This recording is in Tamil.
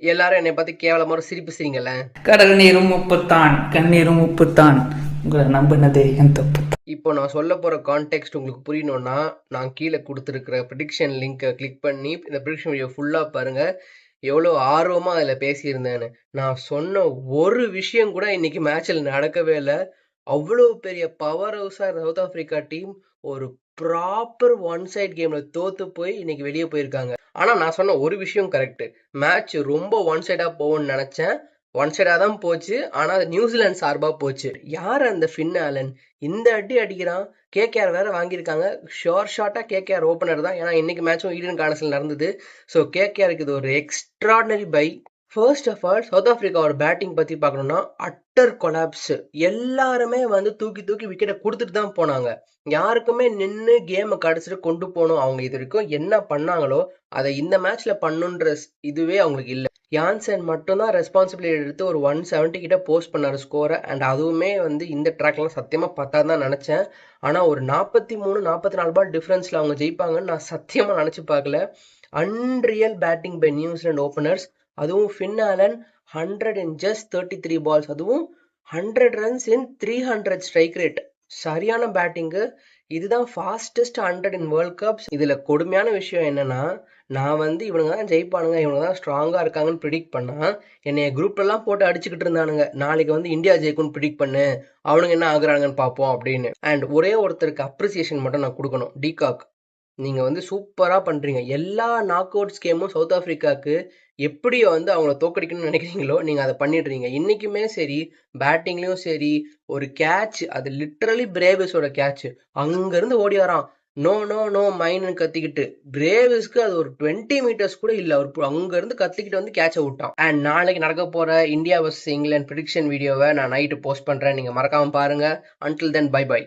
எல்லாரும் என்னை பார்த்து கேவலமா ஒரு சிரிப்பு சிரிங்கல்ல. கடல் நீரும் உப்புத்தான், கண்ணீரும் உப்புத்தான், உங்களை நம்பினதே என் தப்பு. இப்போ நான் சொல்ல போற கான்டெக்ட் உங்களுக்கு புரியணும்னா, நான் கீழே கொடுத்துருக்கிற ப்ரிடிக்ஷன் லிங்கை கிளிக் பண்ணி இந்த ப்ரிடிக்ஷன் வீடியோ ஃபுல்லா பாருங்க. எவ்வளோ ஆர்வமா அதில் பேசியிருந்தேன்னு. நான் சொன்ன ஒரு விஷயம் கூட இன்னைக்கு மேட்ச்ல நடக்கவே இல்லை. அவ்வளோ பெரிய பவர் ஹவுஸா சவுத் ஆப்பிரிக்கா டீம் ஒரு ப்ராப்பர் ஒன் சைட் கேம்ல தோத்து போய் இன்னைக்கு வெளியே போயிருக்காங்க. ஆனா நான் சொன்ன ஒரு விஷயம் கரெக்ட். மேட்ச் ரொம்ப ஒன் சைடா போகும்னு நினைச்சேன். ஒன் சைடா தான் போச்சு. ஆனா அது நியூசிலாந்து சார்பா போச்சு. யார் அந்த ஃபின் ஆலன்? இந்த அடி அடிக்கிறான். கேகேஆர் வேற வாங்கியிருக்காங்க. ஷோர் ஷாட்டா கேகேஆர் ஓப்பனர் தான். ஏன்னா இன்னைக்கு மேட்சும் ஈடன் கார்னஸ்ல நடந்தது. ஸோ கேகேஆருக்கு இது ஒரு extraordinary buy. First of all South ஆப்பிரிக்காவோட பேட்டிங் பத்தி பார்க்கணும்னா அட்டர் கொலாப்ஸ். எல்லாருமே வந்து தூக்கி தூக்கி விக்கெட்டை கொடுத்துட்டு தான் போனாங்க. யாருக்குமே நின்று கேமை கடைசிட்டு கொண்டு போகணும். அவங்க இது வரைக்கும் என்ன பண்ணாங்களோ அதை இந்த மேட்ச்ல பண்ணுன்ற இதுவே அவங்களுக்கு இல்லை. யான்சன் மட்டும்தான் ரெஸ்பான்சிபிலிட்டி எடுத்து ஒரு 170 கிட்ட போஸ்ட் பண்ணாரு ஸ்கோரை. அண்ட் அதுவுமே வந்து இந்த ட்ராக்லாம் சத்தியமா பத்தாது தான் நினைச்சேன். ஆனா ஒரு 43-44 பால் டிஃபரன்ஸ்ல அவங்க ஜெயிப்பாங்கன்னு நான் சத்தியமா நினைச்சு பார்க்கல. Unreal batting by New Zealand openers. அதுவும் Finn Allen 100 in just 33 balls. அதுவும் 100 runs in 300 ஸ்ட்ரைக் ரேட். சரியான பேட்டிங்கு. இதுதான் ஃபாஸ்டஸ்ட் 100 in வேர்ல்ட் கப்ஸ். இதுல கொடுமையான விஷயம் என்னன்னா, நான் வந்து இவனுங்க தான் ஜெயிப்பானுங்க, இவனுங்க தான் ஸ்ட்ராங்கா இருக்காங்கன்னு ப்ரிடிக்ட் பண்ணா என்னைய குரூப்ல எல்லாம் போட்டு அடிச்சுக்கிட்டு இருந்தானுங்க. நாளைக்கு வந்து இந்தியா ஜெயிக்கும்னு ப்ரிடிக்ட் பண்ணு, அவனுங்க என்ன ஆகுறாங்கன்னு பார்ப்போம் அப்படின்னு. அண்ட் ஒரே ஒருத்தருக்கு அப்ரிசியேஷன் மட்டும் நான் கொடுக்கணும். டிகாக், நீங்க வந்து சூப்பரா பண்றீங்க. எல்லா நாக் அவுட்ஸ் கேமும் சவுத் ஆப்பிரிக்காவுக்கு எப்படி வந்து அவங்கள தோக்கடிக்கணும்னு நினைக்கிறீங்களோ நீங்க அதை பண்ணிடுறீங்க. இன்னைக்குமே சரி, பேட்டிங்லயும் சரி, ஒரு கேட்ச், அது லிட்டரலி பிரேவிஸோட கேட்ச். அங்க இருந்து ஓடி வரான். நோ நோ நோ மைன்னு கத்திக்கிட்டு. பிரேவிஸ்க்கு அது ஒரு 20 மீட்டர்ஸ் கூட இல்ல. அவர் அங்க இருந்து கத்திக்கிட்டு வந்து கேட்ச விட்டான். அண்ட் நாளைக்கு நடக்க போற இந்தியா vs இங்கிலாந்து ப்ரிடிக்ஷன் வீடியோவை நான் நைட்டு போஸ்ட் பண்றேன். நீங்க மறக்காம பாருங்க. Until then bye by.